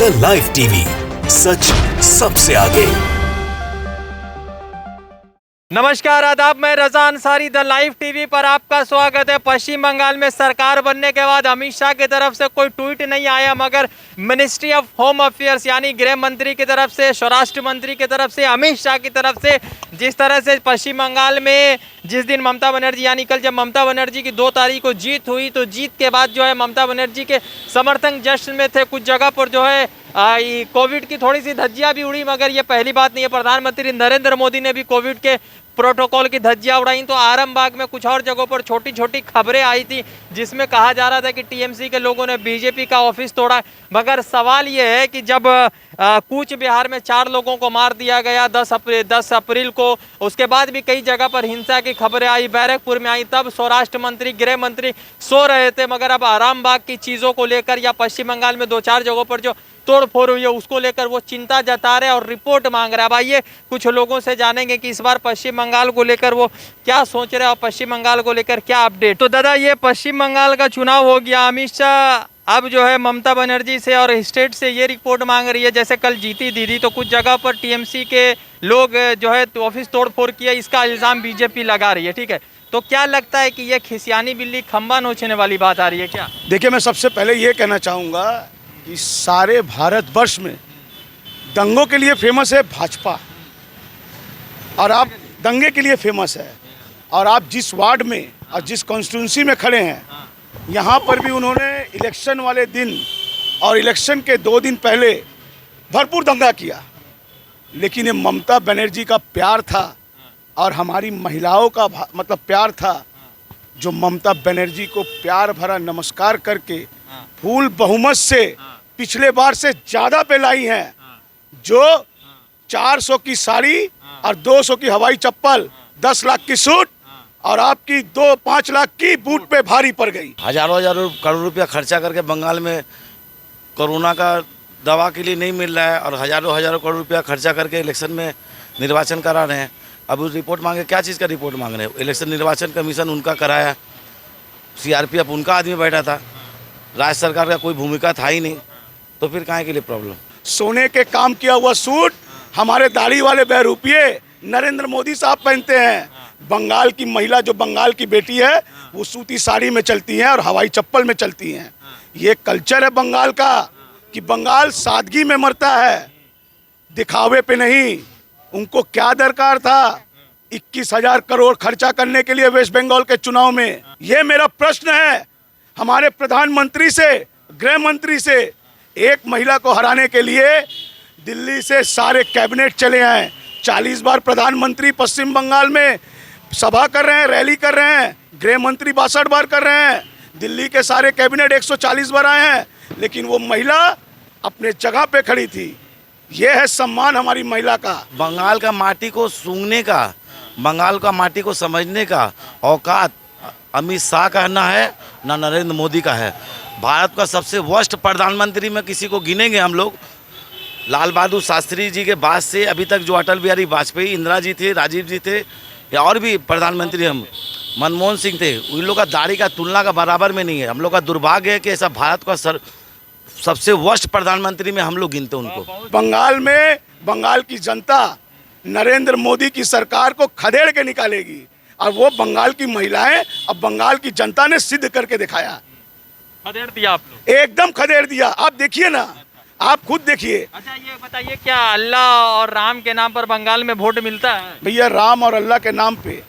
The live TV, सच सबसे आगे। नमस्कार, आदाब। मैं रजा अंसारी द लाइव टीवी पर आपका स्वागत है। पश्चिम बंगाल में सरकार बनने के बाद अमित शाह की तरफ से कोई ट्वीट नहीं आया, मगर मिनिस्ट्री ऑफ होम अफेयर्स यानी गृह मंत्री की तरफ से, स्वराष्ट्र मंत्री की तरफ से, अमित शाह की तरफ से जिस तरह से पश्चिम बंगाल में जिस दिन ममता बनर्जी यानी कल जब ममता बनर्जी की 2 तारीख को जीत हुई, तो जीत के बाद जो है ममता बनर्जी के समर्थक जश्न में थे। कुछ जगह पर जो है कोविड की थोड़ी सी धज्जियां भी उड़ी, मगर ये पहली बात नहीं है। प्रधानमंत्री नरेंद्र मोदी ने भी कोविड के प्रोटोकॉल की धज्जियां उड़ाई। तो आरामबाग में कुछ और जगहों पर छोटी छोटी खबरें आई थी जिसमें कहा जा रहा था कि टीएमसी के लोगों ने बीजेपी का ऑफिस तोड़ा। मगर सवाल ये है कि जब कूच बिहार में 4 लोगों को मार दिया गया 10 अप्रैल को, उसके बाद भी कई जगह पर हिंसा की खबरें आई, बैरकपुर में आई, तब स्वराष्ट्र मंत्री, गृह मंत्री सो रहे थे। मगर अब आरामबाग की चीज़ों को लेकर या पश्चिम बंगाल में 2-4 जगहों पर जो तोड़ फोड़ हुई है उसको लेकर वो चिंता जता रहे और रिपोर्ट मांग रहे हैं। अब आइए कुछ लोगों से जानेंगे कि इस बार पश्चिम बंगाल को लेकर वो क्या सोच रहे हैं और पश्चिम बंगाल को लेकर क्या अपडेट। तो दादा, ये पश्चिम बंगाल का चुनाव हो गया, अमित शाह अब जो है ममता बनर्जी से और स्टेट से ये रिपोर्ट मांग रही है। जैसे कल जीती दीदी, तो कुछ जगह पर टीएमसी के लोग जो है ऑफिस तोड़ फोड़ किया, इसका इल्ज़ाम बीजेपी लगा रही है। ठीक है, तो क्या लगता है कि ये खिसियानी बिल्ली खंबा नोचने वाली बात आ रही है क्या? देखिए, मैं सबसे पहले ये कहना चाहूँगा कि सारे भारतवर्ष में दंगों के लिए फेमस है भाजपा, और आप दंगे के लिए फेमस है। और आप जिस वार्ड में और जिस कॉन्स्टिट्यूंसी में खड़े हैं, यहाँ पर भी उन्होंने इलेक्शन वाले दिन और इलेक्शन के 2 दिन पहले भरपूर दंगा किया। लेकिन ये ममता बनर्जी का प्यार था और हमारी महिलाओं का मतलब प्यार था, जो ममता बनर्जी को प्यार भरा नमस्कार करके फूल बहुमत से पिछले बार से ज़्यादा पे लाई हैं, जो 400 की साड़ी और 200 की हवाई चप्पल, 10 लाख की सूट और आपकी 2-5 लाख की बूट पे भारी पड़ गई। हजारों करोड़ रुपया खर्चा करके बंगाल में कोरोना का दवा के लिए नहीं मिल रहा है, और हजारों करोड़ रुपया खर्चा करके इलेक्शन में निर्वाचन करा रहे हैं। अब उस रिपोर्ट मांगे, क्या चीज़ का रिपोर्ट मांग रहे हैं? इलेक्शन निर्वाचन कमीशन उनका कराया, सीआरपीएफ उनका आदमी बैठा था, राज्य सरकार का कोई भूमिका था ही नहीं, तो फिर काहे के लिए प्रॉब्लम? सोने के काम किया हुआ सूट हमारे दाढ़ी वाले बहरूपिये नरेंद्र मोदी साहब पहनते हैं। बंगाल की महिला, जो बंगाल की बेटी है, वो सूती साड़ी में चलती हैं और हवाई चप्पल में चलती हैं। ये कल्चर है बंगाल का कि बंगाल सादगी में मरता है, दिखावे पे नहीं। उनको क्या दरकार था 21,000 करोड़ खर्चा करने के लिए वेस्ट बंगाल के चुनाव में? ये मेरा प्रश्न है हमारे प्रधानमंत्री से, गृह मंत्री से। एक महिला को हराने के लिए दिल्ली से सारे कैबिनेट चले आए। 40 बार प्रधानमंत्री पश्चिम बंगाल में सभा कर रहे हैं, रैली कर रहे हैं। गृह मंत्री 62 बार कर रहे हैं। दिल्ली के सारे कैबिनेट 140 बार आए हैं, लेकिन वो महिला अपने जगह पे खड़ी थी। ये है सम्मान हमारी महिला का। बंगाल का माटी को सूंघने का, बंगाल का माटी को समझने का औकात अमित शाह का ना है, ना नरेंद्र मोदी का है। भारत का सबसे वर्स्ट प्रधानमंत्री में किसी को गिनेंगे हम लोग, लाल बहादुर शास्त्री जी के बाद से अभी तक जो अटल बिहारी वाजपेयी, इंदिरा जी थे, राजीव जी थे, या और भी प्रधानमंत्री, हम मनमोहन सिंह थे, उन लोग का दाढ़ी का तुलना का बराबर में नहीं है। हम लोग का दुर्भाग्य है कि ऐसा भारत का सबसे वर्स्ट प्रधानमंत्री में हम लोग गिनते हैं उनको। बंगाल में बंगाल की जनता नरेंद्र मोदी की सरकार को खदेड़ के निकालेगी, और वो बंगाल की महिलाएं अब बंगाल की जनता ने सिद्ध करके दिखाया। खदेड़ दिया आप लोग, एकदम खदेड़ दिया। आप देखिए ना, आप खुद देखिए। अच्छा, ये बताइए, क्या अल्लाह और राम के नाम पर बंगाल में वोट मिलता है? भैया, राम और अल्लाह के नाम पे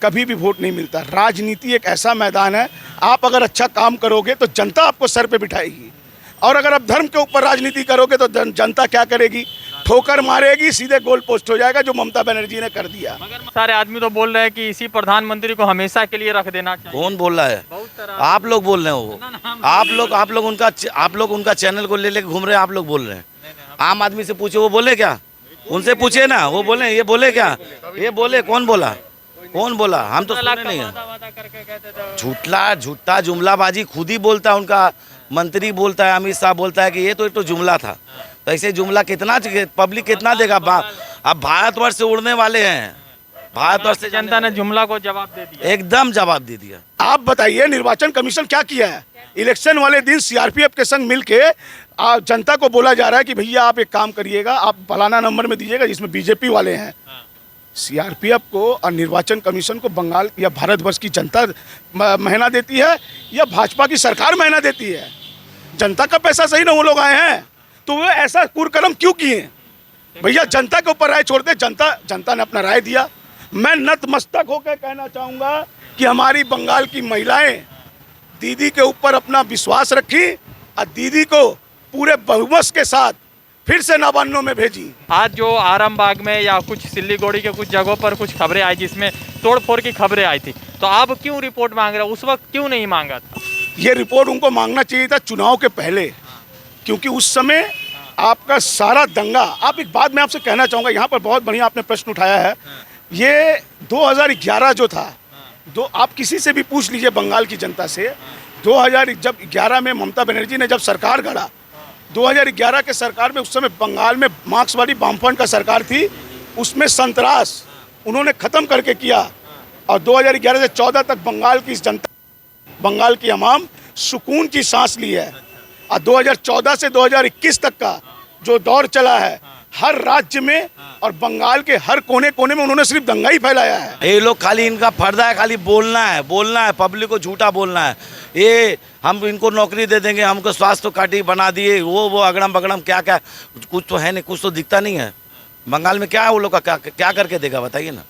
कभी भी वोट नहीं मिलता। राजनीति एक ऐसा मैदान है, आप अगर अच्छा काम करोगे तो जनता आपको सर पे बिठाएगी, और अगर आप धर्म के ऊपर राजनीति करोगे तो जनता क्या करेगी? ठोकर मारेगी, सीधे गोल पोस्ट हो जाएगा, जो ममता बनर्जी ने कर दिया। मगर सारे आदमी तो बोल रहे हैं कि इसी प्रधानमंत्री को हमेशा के लिए रख देना चाहिए। कौन बोल रहा है? आप लोग बोल रहे हो वो। आप लोग उनका चैनल को ले लेके घूम रहे हैं, आप लोग बोल रहे हैं। आम आदमी से पूछे, वो बोले क्या? उनसे पूछे ना, वो बोले, ये बोले क्या? ये बोले, कौन बोला? कौन बोला? हम तो सुने नहीं है। झूठा जुमलाबाजी खुद ही बोलता है, उनका मंत्री बोलता है, अमित शाह बोलता है कि ये तो एक तो जुमला था। तो ऐसे जुमला कितना पब्लिक कितना देगा? अब भारतवर्ष से उड़ने वाले हैं, भारतवर्ष से जनता ने जुमला को जवाब दे दिया। एकदम जवाब दे दिया। आप बताइए निर्वाचन कमीशन क्या किया है? इलेक्शन वाले दिन सीआरपीएफ के संग मिलके जनता को बोला जा रहा है कि भैया आप एक काम करिएगा, आप फलाना नंबर में दीजिएगा जिसमें बीजेपी वाले हैं। सीआरपीएफ को और निर्वाचन कमीशन को बंगाल या भारतवर्ष की जनता महीना देती है या भाजपा की सरकार महीना देती है? जनता का पैसा सही ना वो लोग आए हैं तो वो ऐसा कुकर्म क्यों किए? भैया जनता के ऊपर राय छोड़ दे। जनता ने अपना राय दिया। मैं नतमस्तक होकर कहना चाहूँगा कि हमारी बंगाल की महिलाएं दीदी के ऊपर अपना विश्वास रखी और दीदी को पूरे बहुमत के साथ फिर से नवान्नों में भेजी। आज जो आरामबाग में या कुछ सिल्लीगुड़ी के कुछ जगहों पर कुछ खबरें आई जिसमें तोड़फोड़ की खबरें आई थी, तो आप क्यों रिपोर्ट मांग रहे हो? उस वक्त क्यों नहीं मांगा था? ये रिपोर्ट उनको मांगना चाहिए था चुनाव के पहले, क्योंकि उस समय आपका सारा दंगा। आप एक बात मैं आपसे कहना चाहूँगा, यहाँ पर बहुत बढ़िया आपने प्रश्न उठाया है। ये 2011 जो था, आप किसी से भी पूछ लीजिए बंगाल की जनता से, 2011 में ममता बनर्जी ने जब सरकार गढ़ा, 2011 के सरकार में उस समय बंगाल में मार्क्सवादी वामफ्रंट का सरकार थी, उसमें संतरास उन्होंने ख़त्म करके किया और 2011 से 14 तक बंगाल की जनता, बंगाल की अवाम सुकून की सांस ली है। और 2014 से 2021 तक का जो दौर चला है, हर राज्य में और बंगाल के हर कोने कोने में उन्होंने सिर्फ दंगा ही फैलाया है। ये लोग खाली इनका फर्दा है, खाली बोलना है, पब्लिक को झूठा बोलना है। ये हम इनको नौकरी दे देंगे, हमको स्वास्थ्य काटी बना दिए, वो अगड़म बगड़म क्या क्या, कुछ तो है नहीं, कुछ तो दिखता नहीं है। बंगाल में क्या है वो लोग का, क्या करके देगा बताइए ना?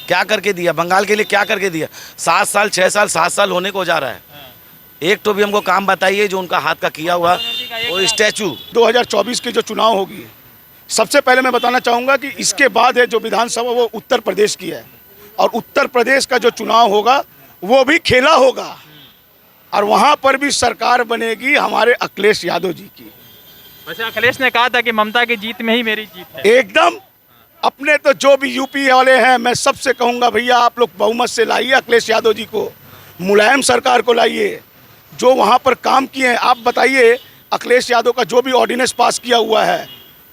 क्या करके दिया बंगाल के लिए? क्या करके दिया? 7 साल 6 साल 7 साल होने को जा रहा है। एक तो भी हमको काम बताइए जो उनका हाथ का किया हुआ वो स्टैचू। 2024 के जो चुनाव होगी, सबसे पहले मैं बताना चाहूँगा कि इसके बाद है जो विधानसभा वो उत्तर प्रदेश की है, और उत्तर प्रदेश का जो चुनाव होगा वो भी खेला होगा और वहाँ पर भी सरकार बनेगी हमारे अखिलेश यादव जी की। वैसे अखिलेश ने कहा था कि ममता की जीत में ही मेरी जीत है। एकदम। अपने तो जो भी यूपी वाले हैं, मैं सबसे कहूँगा भैया आप लोग बहुमत से लाइए अखिलेश यादव जी को, मुलायम सरकार को लाइए। जो वहाँ पर काम किए हैं, आप बताइए अखिलेश यादव का जो भी ऑर्डिनेंस पास किया हुआ है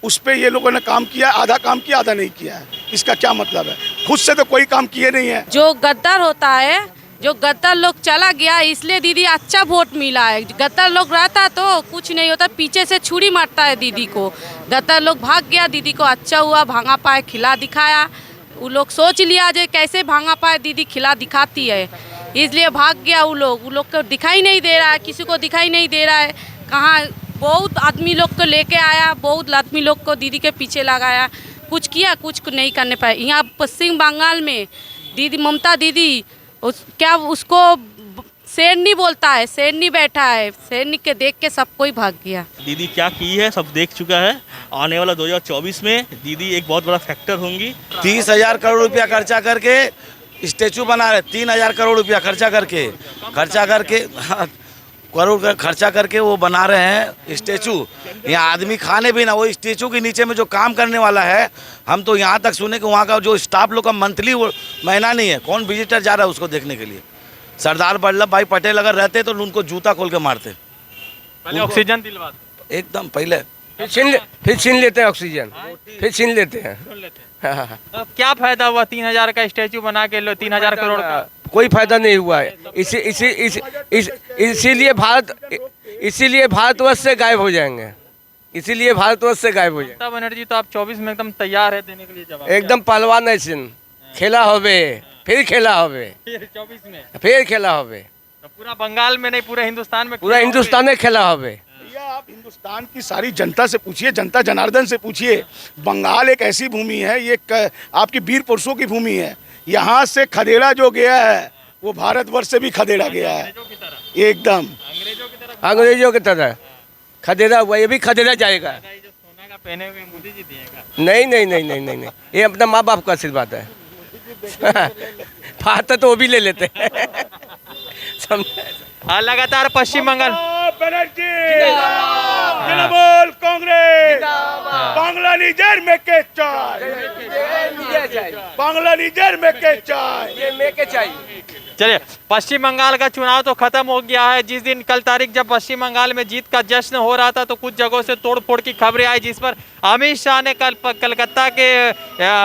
उस पर ये लोगों ने काम किया, आधा काम किया आधा नहीं किया है। इसका क्या मतलब है? खुद से तो कोई काम किए नहीं है। जो गद्दार होता है, जो गद्दार लोग चला गया, इसलिए दीदी अच्छा वोट मिला है। गद्दार लोग रहता तो कुछ नहीं होता, पीछे से छुरी मारता है दीदी को। गद्दार लोग भाग गया, दीदी को अच्छा हुआ, भांगा पाए खिला दिखाया। वो लोग सोच लिया जे कैसे भांगा पाए दीदी खिला दिखाती है, इसलिए भाग गया। वो लोग को दिखाई नहीं दे रहा है, किसी को दिखाई नहीं दे रहा है। कहाँ बहुत आदमी लोग को लेके आया, बहुत आदमी लोग को दीदी के पीछे लगाया, कुछ किया, कुछ नहीं करने पाए। यहाँ पश्चिम बंगाल में दीदी ममता दीदी उसको शेरनी बोलता है, शेरनी बैठा है, शेरनी के देख के सब कोई भाग गया। दीदी क्या की है सब देख चुका है। आने वाला 2024 में दीदी एक बहुत बड़ा फैक्टर होंगी। 30,000 करोड़ रुपया खर्चा करके स्टेचू बना रहे, 3,000 करोड़ रुपया खर्चा करके करोड़ खर्चा करके वो बना रहे हैं स्टेचू। यहाँ आदमी खाने भी ना, वो स्टेचू के नीचे में जो काम करने वाला है, हम तो यहाँ तक सुने कि वहाँ का जो स्टाफ लोग का मंथली वो महीना नहीं है। कौन विजिटर जा रहा है उसको देखने के लिए? सरदार वल्लभ भाई पटेल अगर रहते तो उनको जूता खोल के मारते। पहले ऑक्सीजन दिलवाते, एकदम पहले फिर छीन लेते हैं ऑक्सीजन, फिर छीन लेते हैं। तो क्या फायदा हुआ 3,000 का स्टैचू बना के? 3,000 करोड़ का कोई फायदा नहीं हुआ है। इसीलिए भारतवर्ष से गायब हो जाएंगे, इसीलिए भारतवर्ष से गायब हो जाएंगे। ममता बनर्जी तो आप 24 में एकदम तैयार है देने के लिए जवाब। एकदम पहलवान ऐसे खेला होवे, फिर खेला होवे, फिर 24 में फिर खेला होवे। तो पूरा बंगाल में नहीं, पूरे हिंदुस्तान में, पूरा हिंदुस्तान में खेला होवे। भैया आप हिंदुस्तान की सारी जनता से पूछिए, जनता जनार्दन से पूछिए। बंगाल एक ऐसी भूमि है, ये आपकी वीर पुरुषों की भूमि है। यहाँ से खदेड़ा जो गया है वो भारतवर्ष से भी खदेड़ा गया है। एकदम अंग्रेजों की तरह खदेड़ा हुआ, ये भी खदेड़ा जाएगा। जो सोना का पहने हुए मोदी जी दिएगा। नहीं नहीं नहीं नहीं नहीं नहीं, ये अपना माँ बाप का आशीर्वाद है। फाता तो वो भी ले लेते हैं। लगातार पश्चिम बंगाल बनर्जी तृणमूल कांग्रेस बांग्ला निजर में के चाय, बांग्ला निजर में के चाय। चलिए, पश्चिम बंगाल का चुनाव तो खत्म हो गया है। जिस दिन कल तारीख जब पश्चिम बंगाल में जीत का जश्न हो रहा था तो कुछ जगहों से तोड़फोड़ की खबरें आई, जिस पर अमित शाह ने कल कलकत्ता के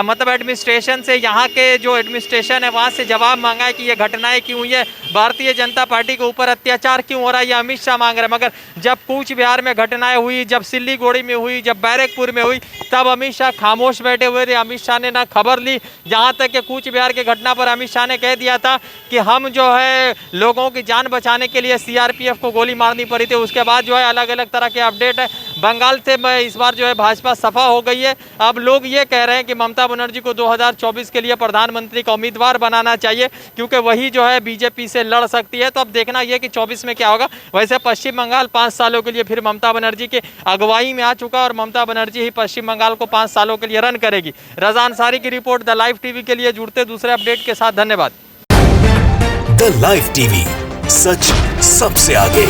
मतलब एडमिनिस्ट्रेशन से, यहाँ के जो एडमिनिस्ट्रेशन है वहाँ से जवाब मांगा है कि ये घटनाएं क्यों हुई है, भारतीय जनता पार्टी के ऊपर अत्याचार क्यों हो रहा है, ये अमित शाह मांग रहे हैं। मगर जब कूच बिहार में घटनाएं हुई, जब सिल्लीगुड़ी में हुई, जब बैरकपुर में हुई, तब अमित शाह खामोश बैठे हुए थे। अमित शाह ने ना खबर ली। जहाँ तक कि कूच बिहार की घटना पर अमित शाह ने कह दिया था कि हम जो है लोगों की जान बचाने के लिए सीआरपीएफ को गोली मारनी पड़ी थी। उसके बाद जो है अलग अलग तरह के अपडेट है। बंगाल से इस बार जो है भाजपा सफा हो गई है। अब लोग ये कह रहे हैं कि ममता बनर्जी को 2024 के लिए प्रधानमंत्री का उम्मीदवार बनाना चाहिए, क्योंकि वही जो है बीजेपी से लड़ सकती है। तो अब देखना यह कि 24 में क्या होगा। वैसे पश्चिम बंगाल 5 सालों के लिए फिर ममता बनर्जी के अगुवाई में आ चुका और ममता बनर्जी ही पश्चिम बंगाल को 5 सालों के लिए रन करेगी। रजा अंसारी की रिपोर्ट, द लाइव टीवी के लिए। जुड़ते दूसरे अपडेट के साथ, धन्यवाद। द लाइव टीवी, सच सबसे आगे।